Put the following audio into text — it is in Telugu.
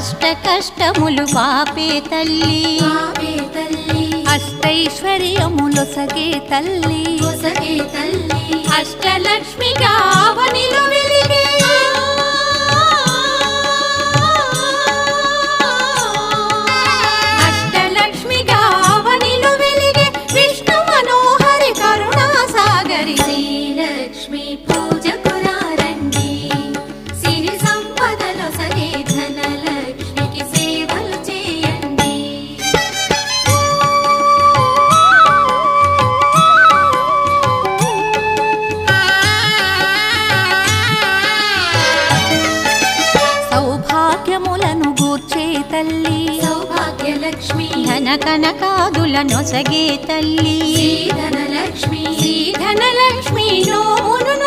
అష్ట కష్టములు పాపే తల్లి అష్టైశ్వర్యములొసగే తల్లి అష్టలక్ష్మిగా అవనిలో వెలిగే అష్టలక్ష్మిగా అవనిలో వెలిగే విష్ణు మనోహరి కరుణా సాగరి శ్రీలక్ష్మి పూజకు రండి సిరి సంపదలో సగే ధనలక్ష్మికి సేవలు చేయండి సౌభాగ్యములను గూర్చే తల్లి సౌభాగ్యలక్ష్మి ధన కనకాదులనొసగే తల్లి ధనలక్ష్మి ధనలక్ష్మి నోమును